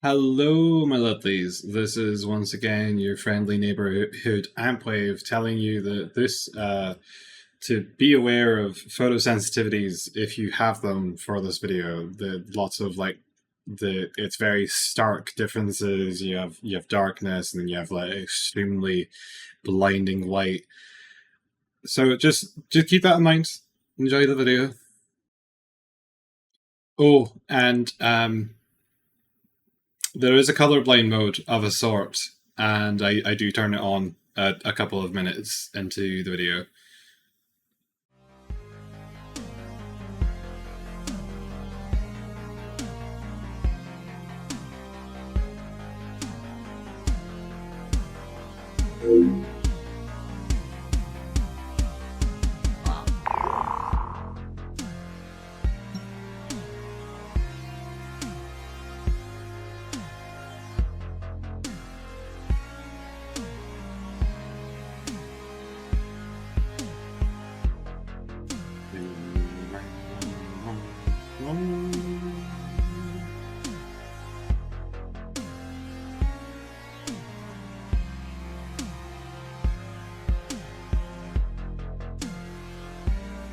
Hello, my lovelies. This is once again your friendly neighborhood Ampwave telling you that to be aware of photosensitivities if you have them for this video. Lots of it's very stark differences. You have darkness, and then you have like extremely blinding light. So just keep that in mind. Enjoy the video. Oh, and there is a colorblind mode of a sort, and I do turn it on a couple of minutes into the video.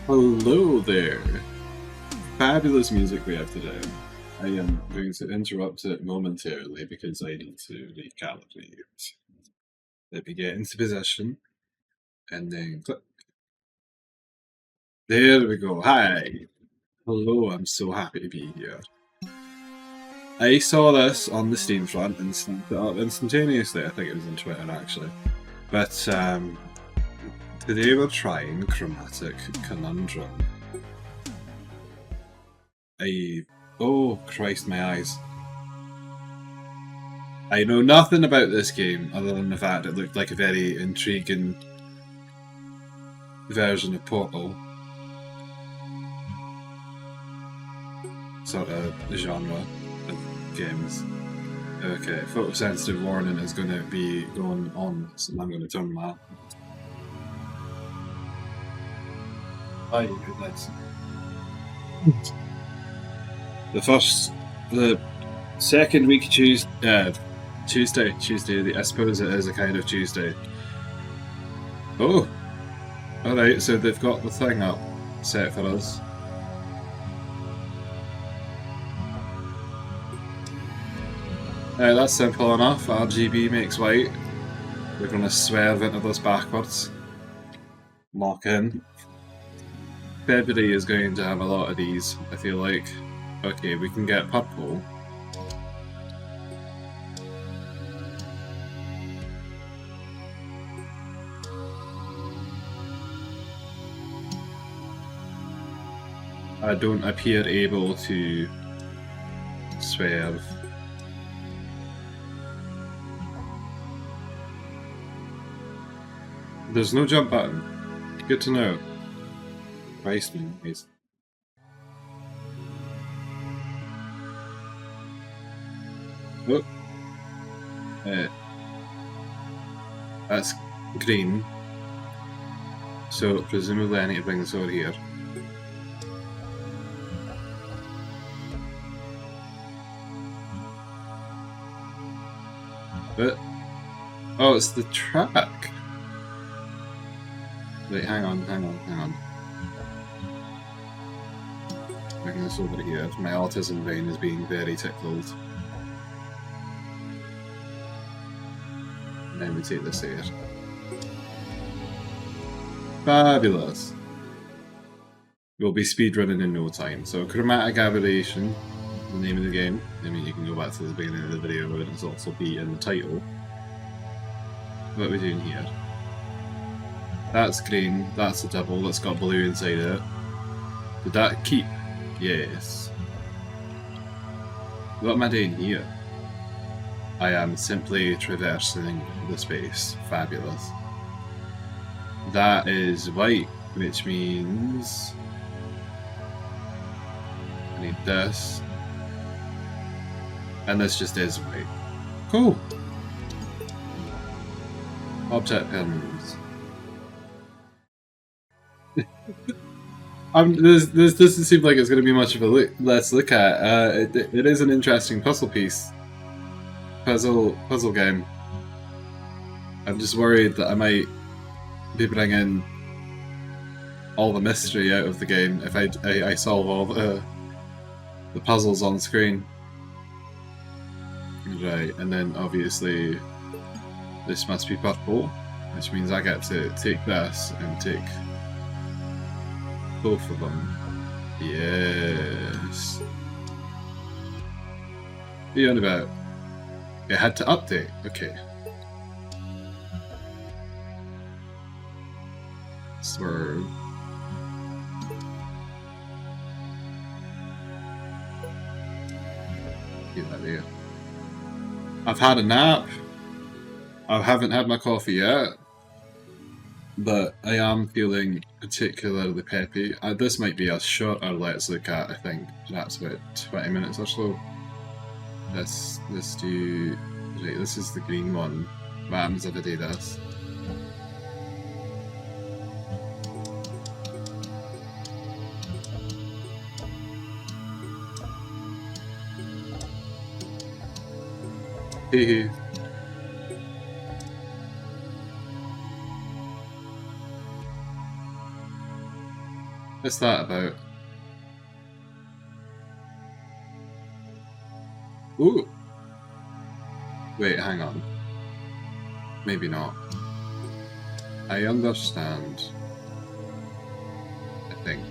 Hello there. Fabulous music we have today. I am going to interrupt it momentarily because I need to recalibrate. Let me get into position and then click. There we go. Hi. Hello, I'm so happy to be here. I saw this on the Steam front and snapped it up instantaneously. I think it was on Twitter actually. But today we're trying Chromatic Conundrum. Oh Christ, my eyes. I know nothing about this game other than the fact it looked like a very intriguing version of Portal. Sort of genre of games. Okay, photosensitive warning is going to be going on, so I'm going to turn that. Oh, goodness. The second week Tuesday, I suppose it is a kind of Tuesday. Oh! Alright, so they've got the thing up set for us. That's simple enough. RGB makes white. We're going to swerve into those backwards. Lock in. February is going to have a lot of these, I feel like. Okay, we can get purple. I don't appear able to swerve. There's no jump button. Good to know. Christ, man. Oh. That's green. So presumably I need to bring this over here. But oh, it's the track. Wait, hang on. Bring this over here. My autism brain is being very tickled. And then we take this here. Fabulous. We'll be speedrunning in no time. So, Chromatic Aberration, the name of the game. I mean, you can go back to the beginning of the video where it's also be in the title. What are we doing here? That's green, that's a double, that's got blue inside it. Did that keep? Yes. What am I doing here? I am simply traversing the space. Fabulous. That is white, which means I need this. And this just is white. Cool. Object pins. This doesn't seem like it's going to be much of a let's look at. It is an interesting puzzle piece. puzzle game. I'm just worried that I might be bringing all the mystery out of the game if I solve all the puzzles on screen. Right, and then obviously this must be purple, which means I get to take this and take both of them. Yes. What are you on about? It had to update. Okay. Swerve. Get that there. I've had a nap. I haven't had my coffee yet, but I am feeling particularly peppy. This might be a shorter Let's Look At, I think. That's about 20 minutes or so. Let's do... Right, this is the green one. What happens if I do this? Hehe. What's that about? Ooh! Wait, hang on. Maybe not. I understand. I think.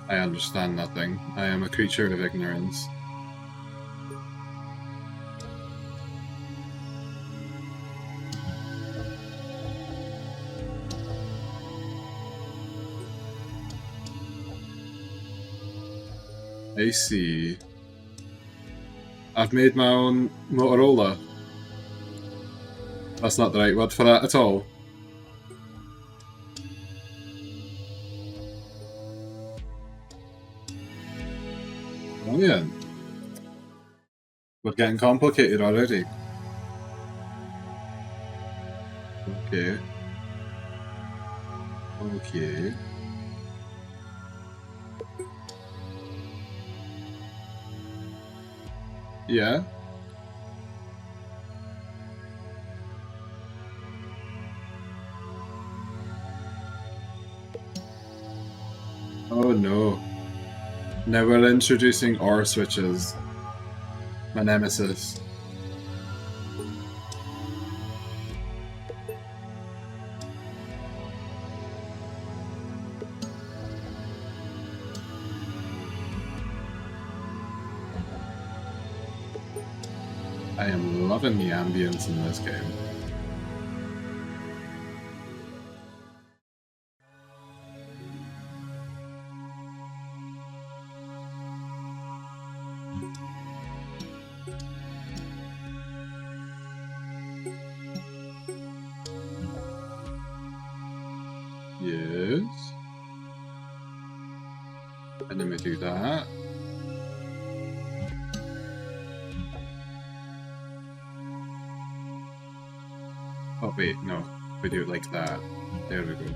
I understand nothing. I am a creature of ignorance. I see. I've made my own Motorola. That's not the right word for that at all. Brilliant. We're getting complicated already. Okay. Okay. Yeah? Oh no. Now we're introducing OR switches. My nemesis. I am loving the ambience in this game. Yes. And then we do that. Oh wait, no. We do it like that. There we go.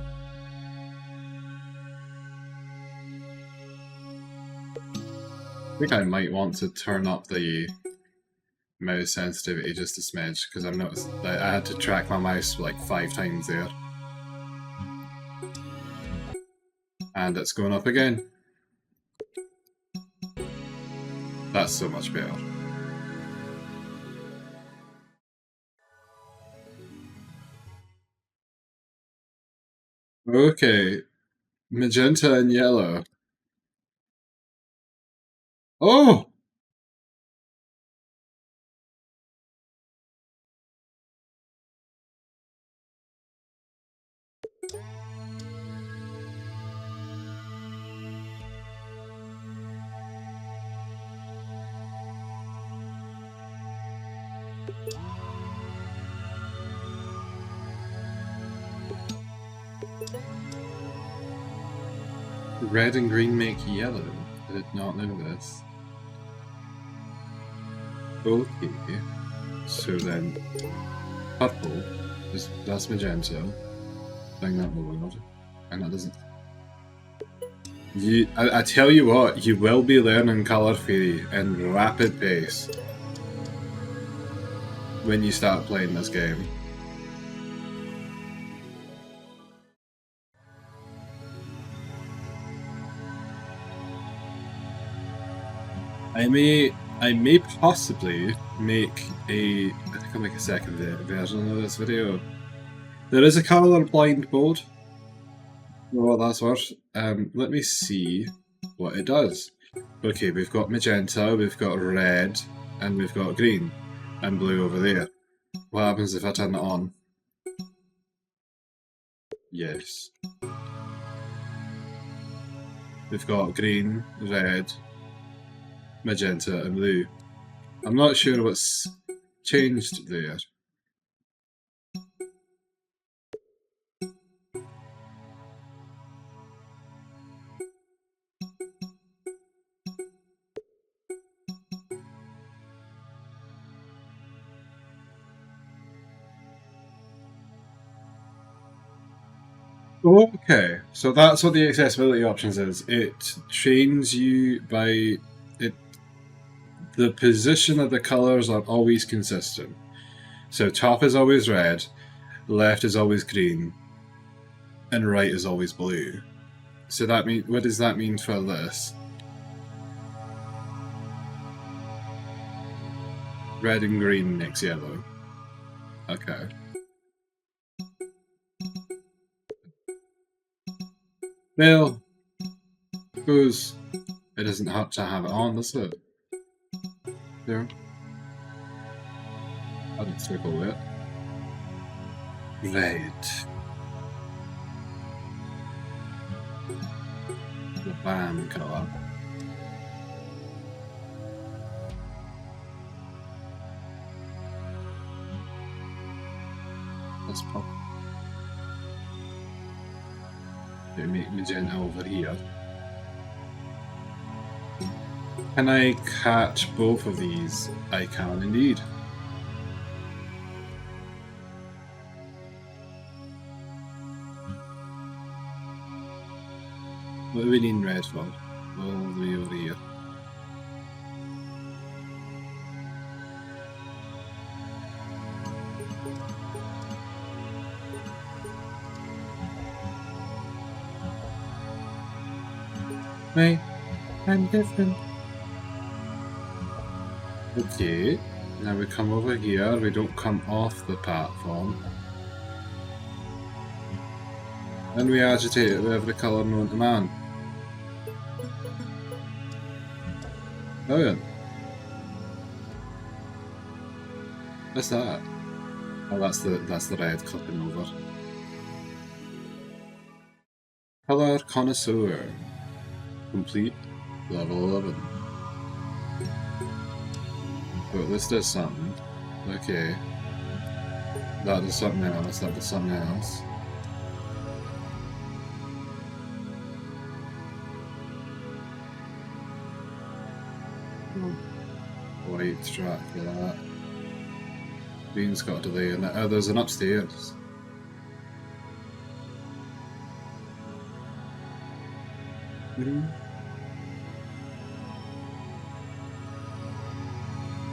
I think I might want to turn up the mouse sensitivity just a smidge, because I've noticed that I had to track my mouse like 5 times there. And it's going up again. That's so much better. Okay. Magenta and yellow. Oh! Red and green make yellow. I did not know this. Okay. So then, purple That's magenta. Bring that over. And that doesn't. I tell you what, you will be learning colour theory in rapid pace when you start playing this game. I may possibly make I think I'll make a second version of this video. There is a colour blind mode. Oh, that's worse. Let me see what it does. Okay, we've got magenta, we've got red, and we've got green, and blue over there. What happens if I turn it on? Yes. We've got green, red, magenta, and blue. I'm not sure what's changed there. Okay, so that's what the accessibility options is. It trains you by it. The position of the colors are always consistent. So top is always red, left is always green, and right is always blue. So that mean what does that mean for this? Red and green makes yellow. Okay. Well, suppose it doesn't have to have it on, does it? There. I didn't circle it. Right. The band colour. Let's pop. They make magenta over here. Can I catch both of these? I can indeed. What do we need red for? All the way over here. Hey, I'm different. Okay, now we come over here, we don't come off the platform. And we agitate it with every colour known to man. Brilliant. What's that? Oh, that's the red clipping over. Colour connoisseur. Complete. Level 11. But this does something. Okay. That does something else. That does something else. White track for that. Green's got a delay in it. Oh, there's an upstairs. Let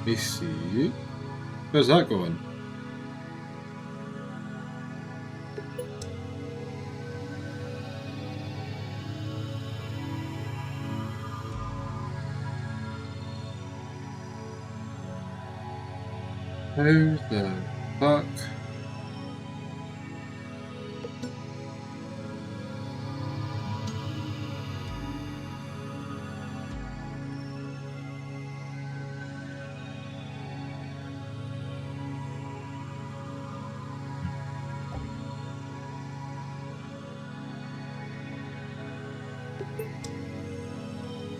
me see. Where's that going? How the fuck?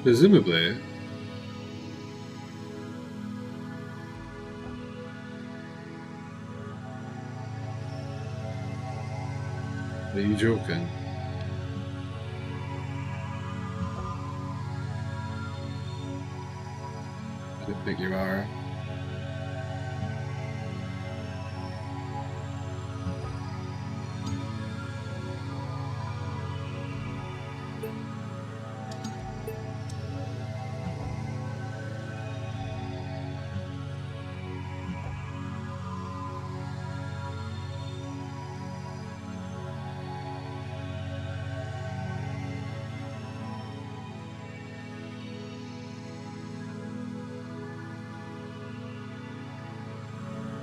Presumably. Are you joking? I don't think you are.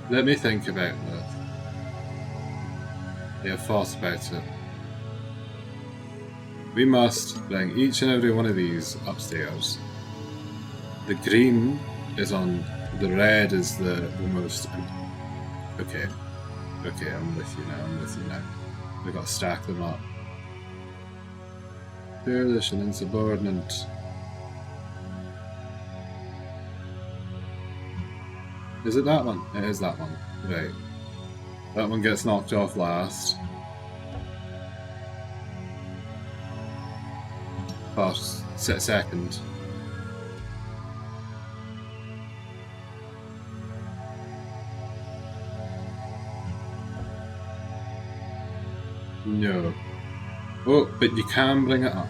Let me think about this. I have thought about it. We must bring each and every one of these upstairs. The green is on, the red is the most. Okay. Okay, I'm with you now. We gotta stack them up. Fearless and insubordinate. Is it that one? It is that one. Right. That one gets knocked off last. First, second. No. Oh, but you can bring it up.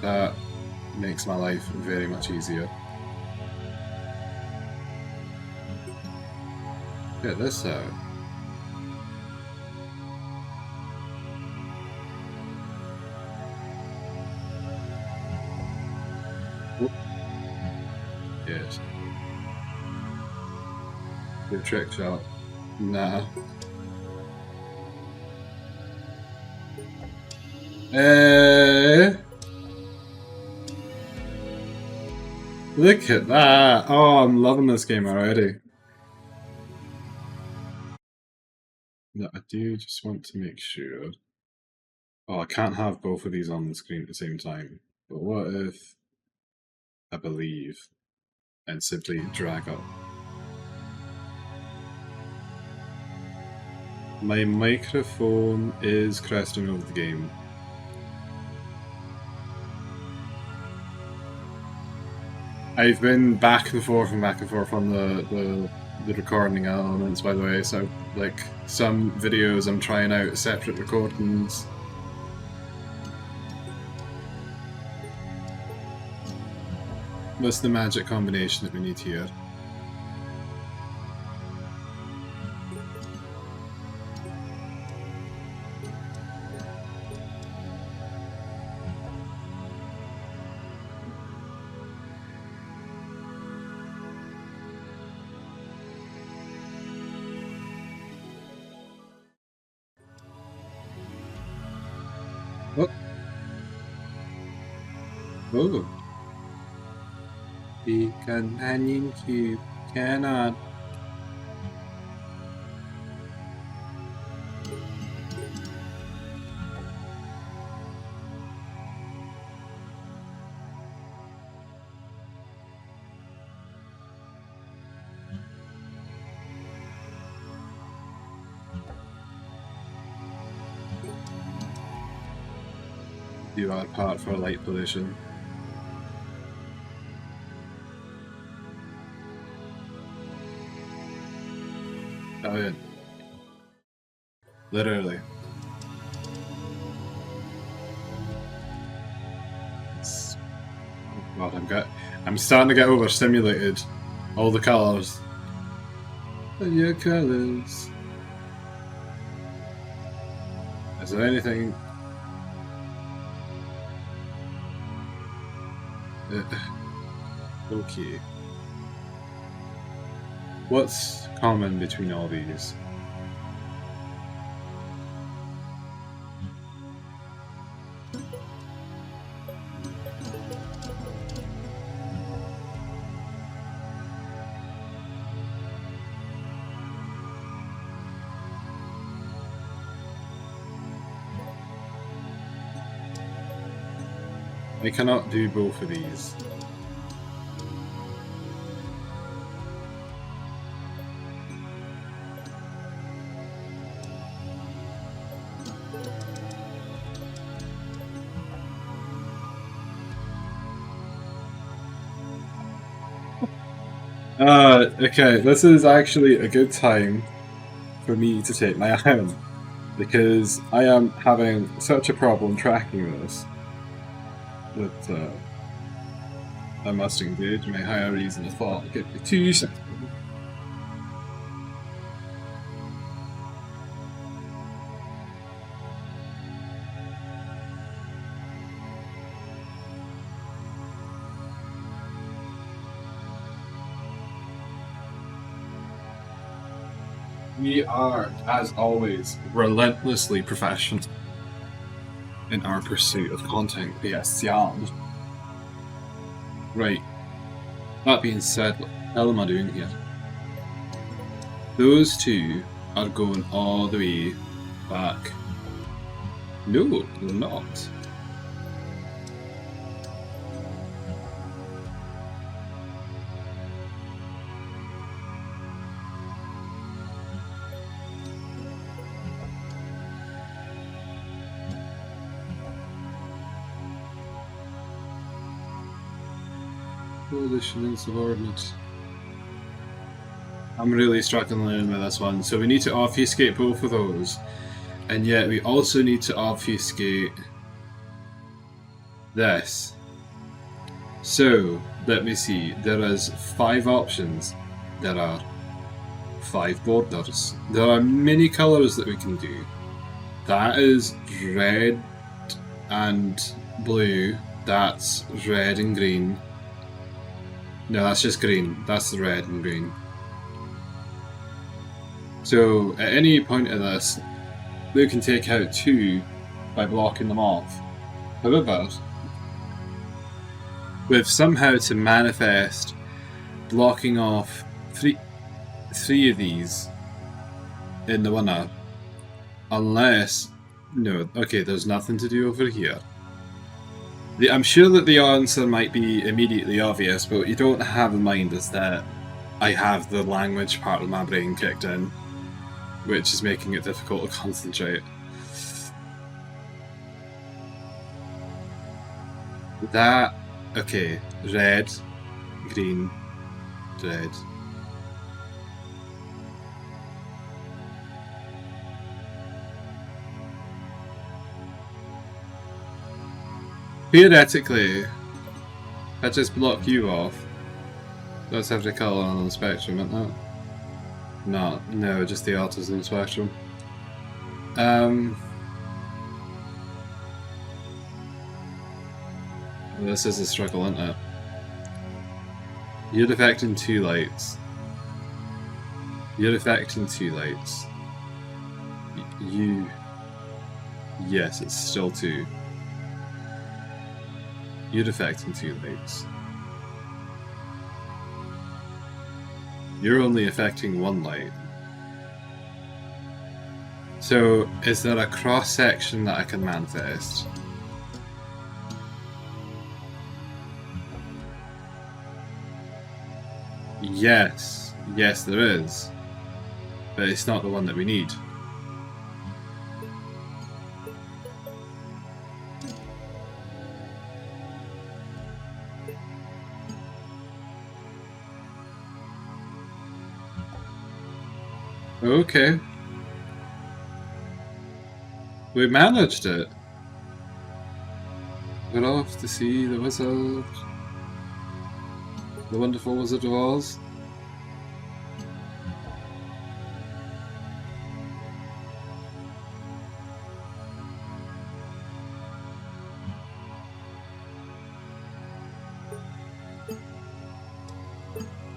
That makes my life very much easier. Get this out. Oh. Yes. Good trick shot. Nah. Look at that! Oh, I'm loving this game already. No, I do just want to make sure. Oh, I can't have both of these on the screen at the same time. But what if I believe and simply drag up? My microphone is cresting over the game. I've been back and forth on the recording elements, by the way, so like some videos I'm trying out separate recordings. What's the magic combination that we need here? Oh. Oh. The companion cube cannot. You are part for light pollution. Oh yeah. Literally. Oh god, I'm starting to get overstimulated. All the colours. Your colours. Is there anything? Okay. What's common between all these? I cannot do both of these. Okay, this is actually a good time for me to take my iron, because I am having such a problem tracking this that I must engage my higher reason of thought. Give me 2 seconds. We are, as always, relentlessly professional in our pursuit of content creation. Right. That being said, what the hell am I doing here? Those two are going all the way back. No, they're not. Coalition and subordinates. I'm really struggling with this one. So we need to obfuscate both of those. And yet we also need to obfuscate this. So, let me see. There is 5 options. There are 5 borders. There are many colours that we can do. That is red and blue. That's red and green. No, that's just green. That's the red and green. So, at any point in this, we can take out 2 by blocking them off. However, we've somehow to manifest blocking off three of these in the winner. Unless... No, okay, there's nothing to do over here. I'm sure that the answer might be immediately obvious, but what you don't have in mind is that I have the language part of my brain kicked in, which is making it difficult to concentrate. That... Okay, red, green, red. Theoretically, if I just block you off, that's every colour on the spectrum, isn't it? No, just the autism spectrum. This is a struggle, isn't it? You're affecting 2 lights. You're affecting 2 lights. You... Yes, it's still 2. You're affecting 2 lights. You're only affecting 1 light. So, is there a cross-section that I can manifest? Yes. Yes, there is. But it's not the one that we need. Okay. We managed it. We're off to see the wizard. The wonderful Wizard of Oz.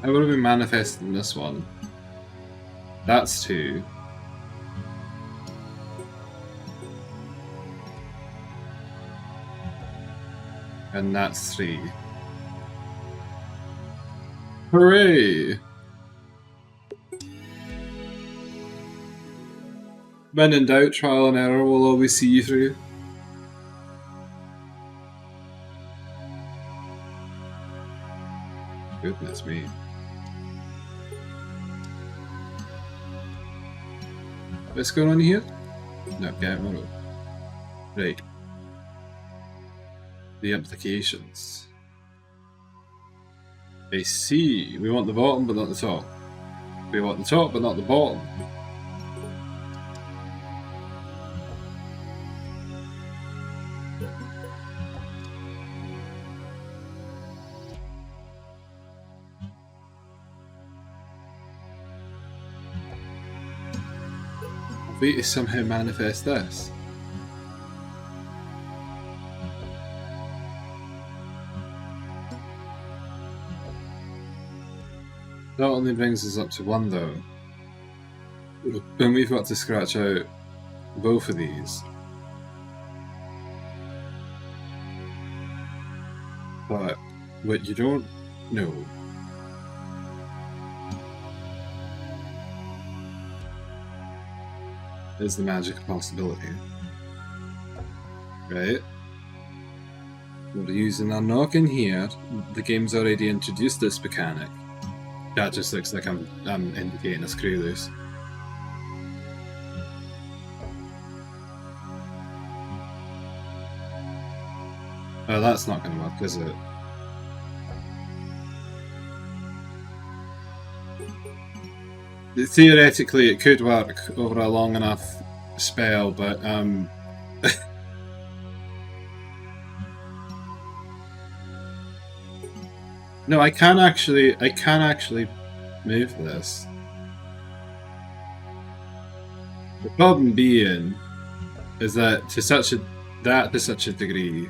How would we manifest in this one? That's 2. And that's 3. Hooray! When in doubt, trial and error will always see you through. Goodness me. What's going on here? No, get out of my road. Right. The implications. I see. We want the bottom, but not the top. We want the top, but not the bottom. Way to somehow manifest this. That only brings us up to 1 though. And we've got to scratch out both of these. But what you don't know is the magic possibility. Right? We're using our knock in here. The game's already introduced this mechanic. That just looks like I'm indicating a screw loose. Oh, that's not going to work, is it? Theoretically, it could work over a long enough spell, but no, I can actually move this. The problem being is that to such a degree.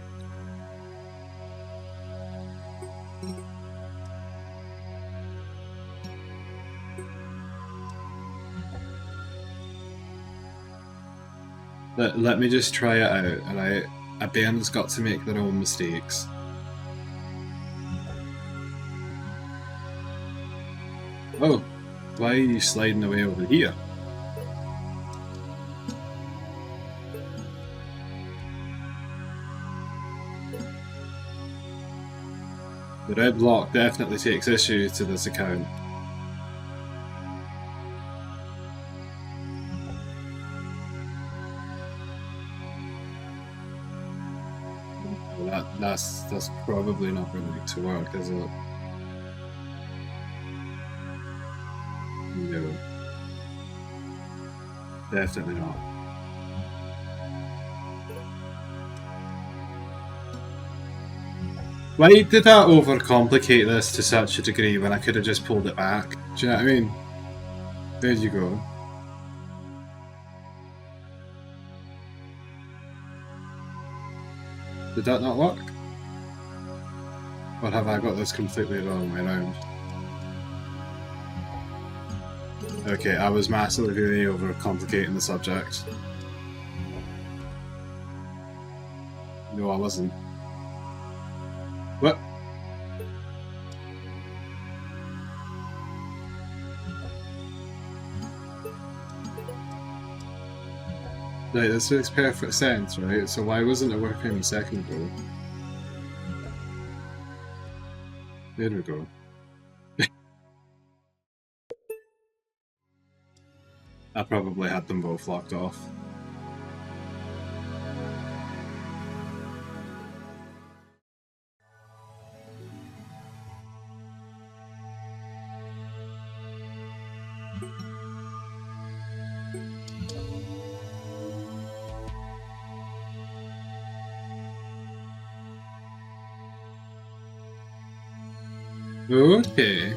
Let me just try it out, alright? A band's got to make their own mistakes. Oh, why are you sliding away over here? The red block definitely takes issue to this account. That's probably not going to work, is it? No. Definitely not. Why did that overcomplicate this to such a degree when I could have just pulled it back? Do you know what I mean? There you go. Did that not work? Or have I got this completely the wrong way around? Okay, I was massively overcomplicating the subject. No, I wasn't. What? Right, this makes perfect sense, right? So why wasn't it working a second ago? There we go. I probably had them both locked off. Okay.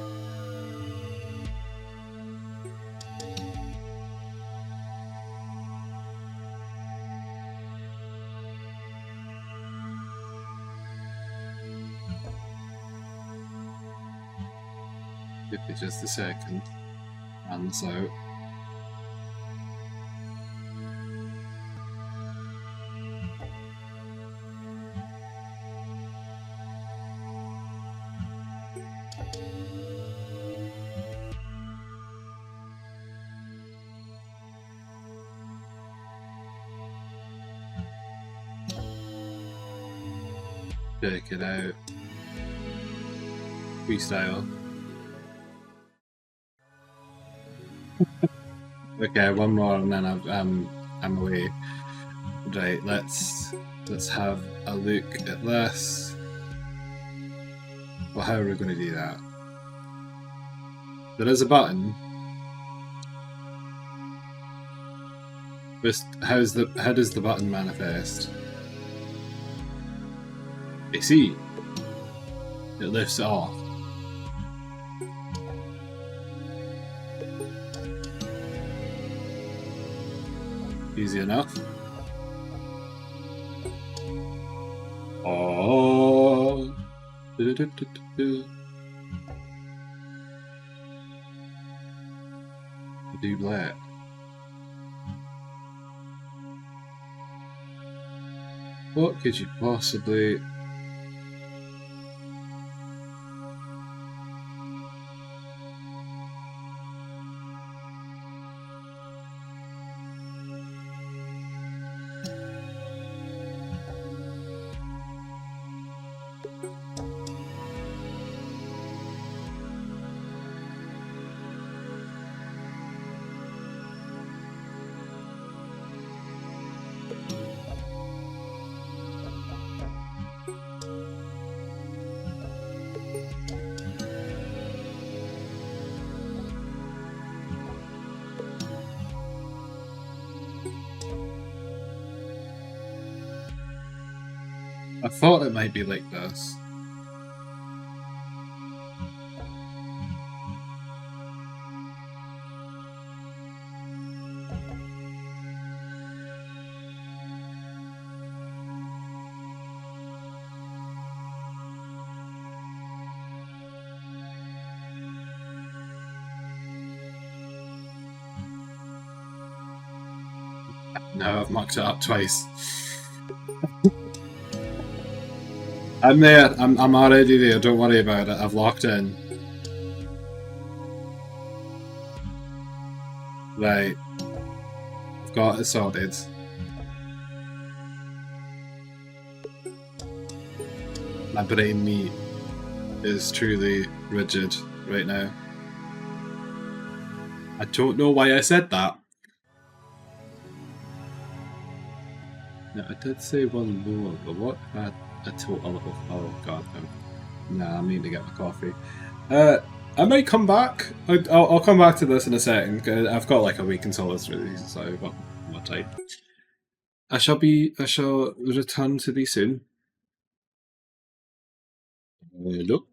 Give me just a second. Run this out. Check it out. Freestyle. Okay, one more and then I'm away. Right, let's have a look at this. Well, how are we going to do that? There is a button. Just how does the button manifest? I see. It lifts it off. Easy enough. Oh. Do black. What could you possibly... I thought it might be like this. No, I've mucked it up twice. I'm there. I'm already there. Don't worry about it. I've locked in. Right. I've got it sorted. My brain meat is truly rigid right now. I don't know why I said that. Now, I did say one lower, but what had a total of... Oh, God, no. Nah, I need to get my coffee. I might come back. I'll come back to this in a second. I've got like a week until it's released, so I've got more time. I shall return to thee soon. Hello.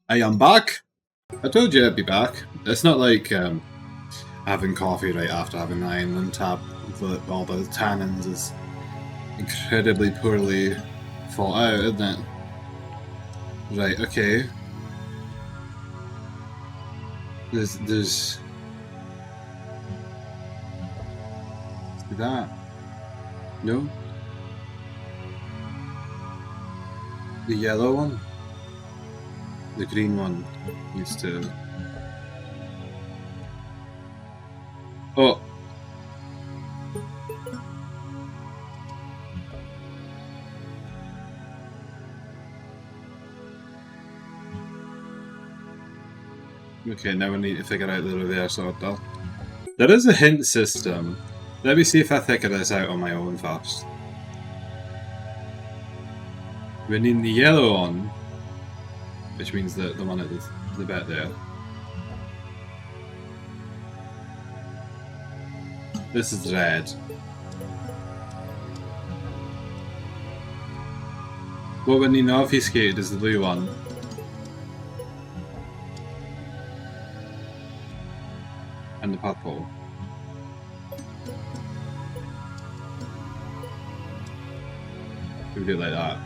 I am back. I told you I'd be back. It's not like having coffee right after having an iron tab. All the tannins is incredibly poorly thought out, isn't it? Right, okay. There's that. No? The yellow one? The green one needs to... Oh! Okay, now we need to figure out the reverse order. There is a hint system. Let me see if I figure this out on my own first. We need the yellow one, which means the one at the bit there. This is red. What we need obfuscated is the blue one. And the purple. We do it like that.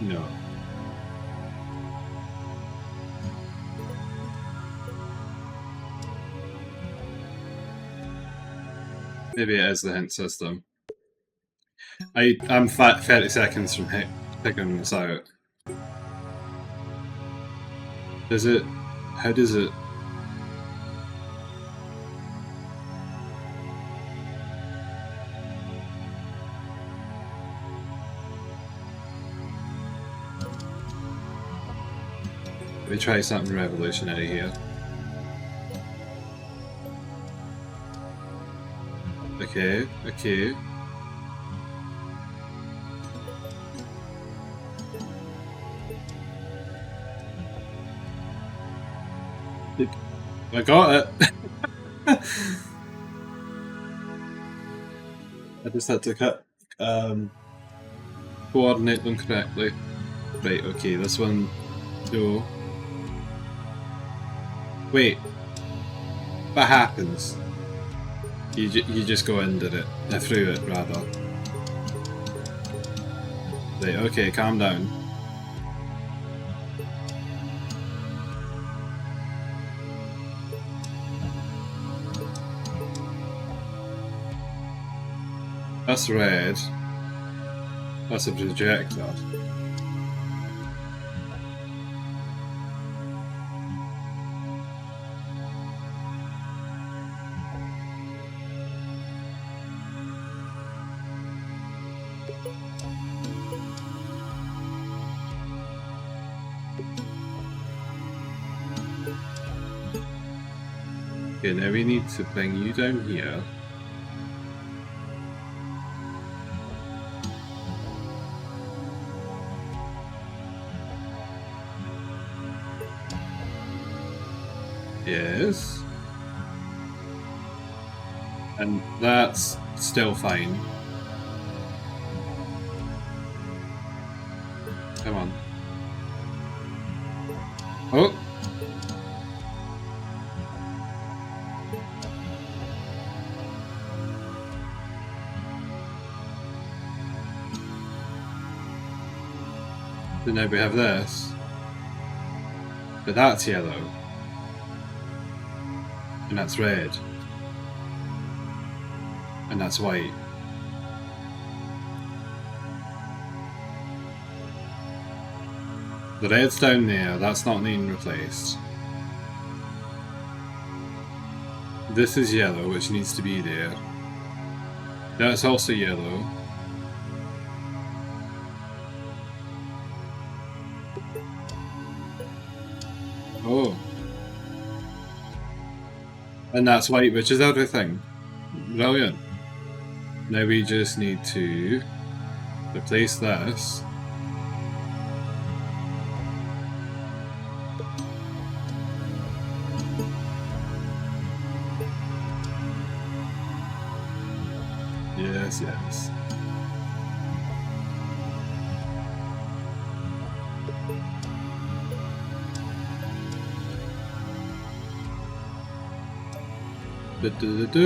No. Maybe it is the hint system. I'm 30 seconds from figuring this out. Does it? How does it? Let me try something revolutionary here. Okay, okay. I got it! I just had to coordinate them correctly. Right, okay, this one... No. Wait. What happens? You just go under it. Through it, rather. Right, okay, calm down. that's red. That's a projector. Okay, now we need to bring you down here. Yes. And that's still fine. Come on. Oh! So now we have this. But that's yellow. And that's red. And that's white. The red's down there, that's not being replaced. This is yellow, which needs to be there. That's also yellow. Oh. And that's white, which is everything. Brilliant. Now we just need to replace this. Yes, yes. Da-da-da-da.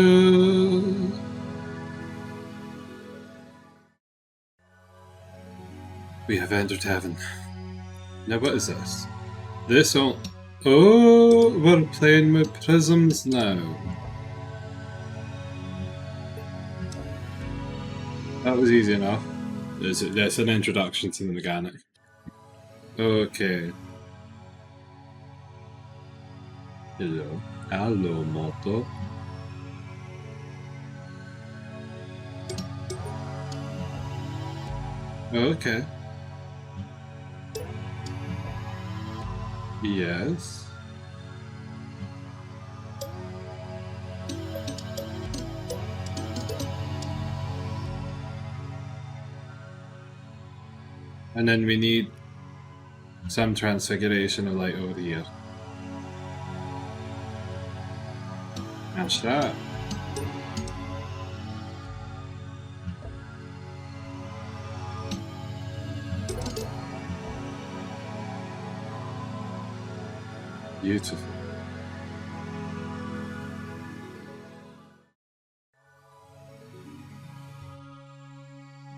We have entered heaven. Now what is this? This all... Oh, we're playing with prisms now. That was easy enough. There's an introduction to the mechanic. Okay. Hello. Hello, Moto. Okay. Yes. And then we need some transfiguration of light over here. Match that. Beautiful.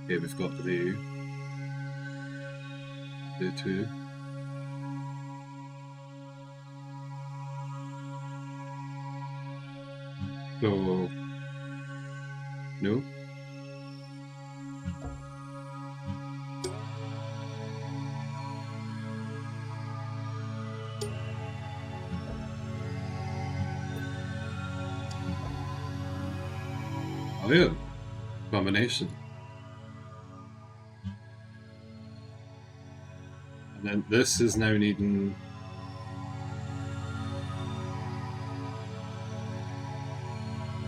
Okay, we've got blue. Blue too. Oh. No? Oh yeah. Combination. And then this is now needing...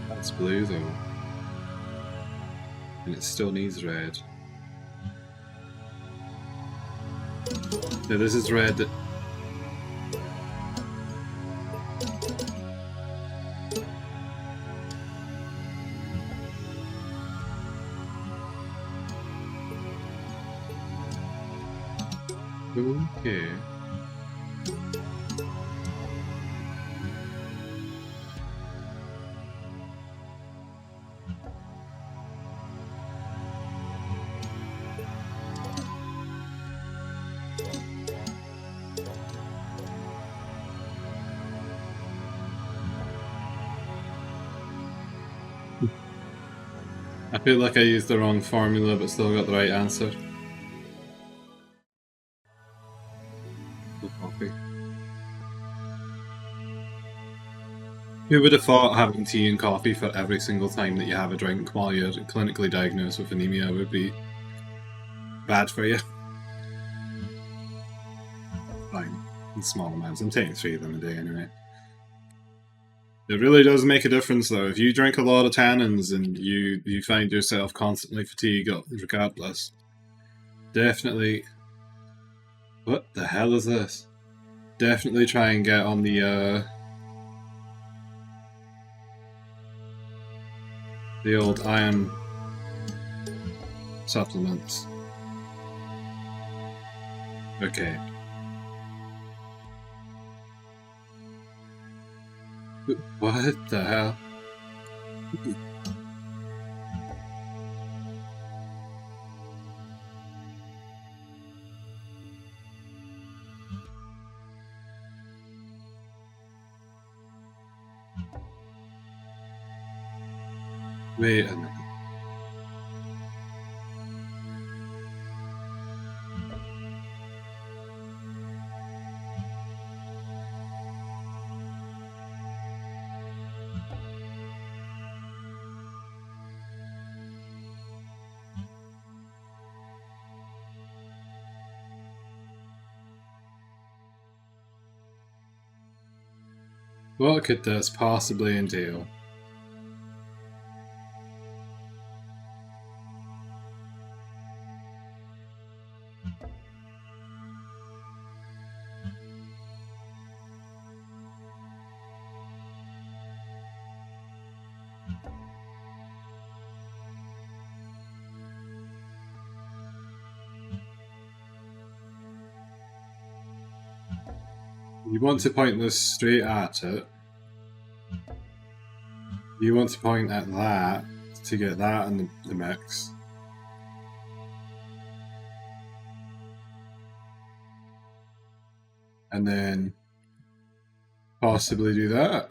That's blue though. And it still needs red. No, this is red. Okay. Feel like I used the wrong formula, but still got the right answer. Coffee. Who would have thought having tea and coffee for every single time that you have a drink while you're clinically diagnosed with anemia would be bad for you? Fine, in small amounts. I'm taking 3 of them a day anyway. It really does make a difference though. If you drink a lot of tannins and you find yourself constantly fatigued regardless, definitely... What the hell is this? Definitely try and get on the old iron supplements. Okay. What the hell? Wait a minute. What could this possibly entail? You want to point this straight at it. You want to point at that to get that in the mix. And then possibly do that.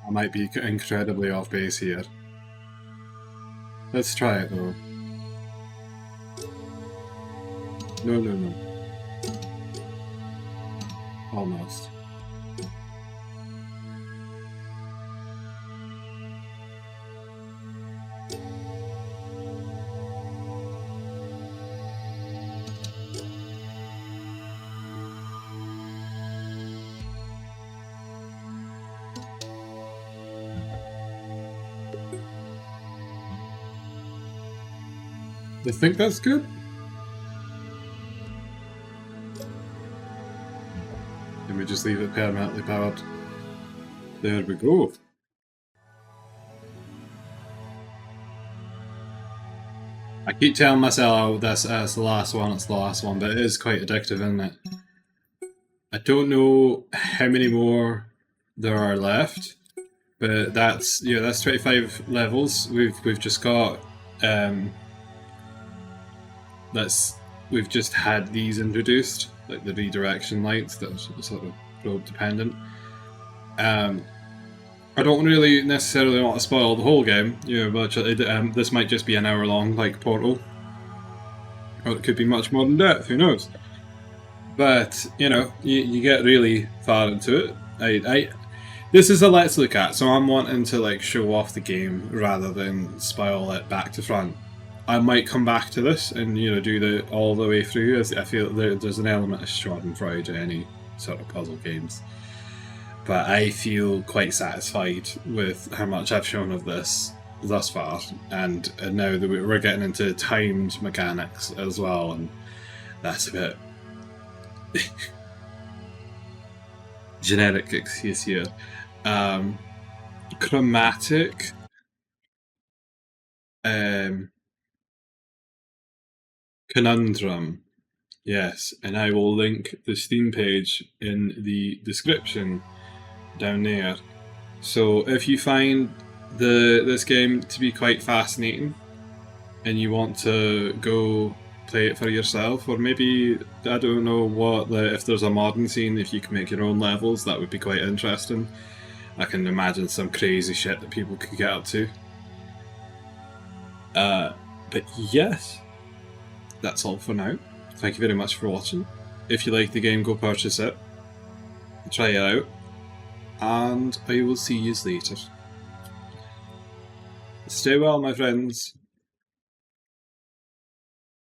I might be incredibly off base here. Let's try it though. No. Almost. You think that's good? Can we just leave it permanently powered? There we go. I keep telling myself, oh, this it's the last one, but it is quite addictive, isn't it? I don't know how many more there are left, but that's 25 levels. We've just got we've just had these introduced, like the redirection lights that are sort of probe dependent. I don't really necessarily want to spoil the whole game, but this might just be an hour long, like Portal, or it could be much more in depth. Who knows? But you get really far into it. This is a let's look at, so I'm wanting to like show off the game rather than spoil it back to front. I might come back to this and do the all the way through. I feel there's an element of Schadenfreude to any sort of puzzle games, but I feel quite satisfied with how much I've shown of this thus far, and now that we're getting into timed mechanics as well, and that's a bit generic excuse here. Chromatic Conundrum, yes, and I will link the Steam page in the description down there. So if you find this game to be quite fascinating and you want to go play it for yourself, or maybe I don't know if there's a modern scene, if you can make your own levels, that would be quite interesting. I can imagine some crazy shit that people could get up to. But yes, that's all for now. Thank you very much for watching. If you like the game, go purchase it. Try it out. And I will see you later. Stay well, my friends.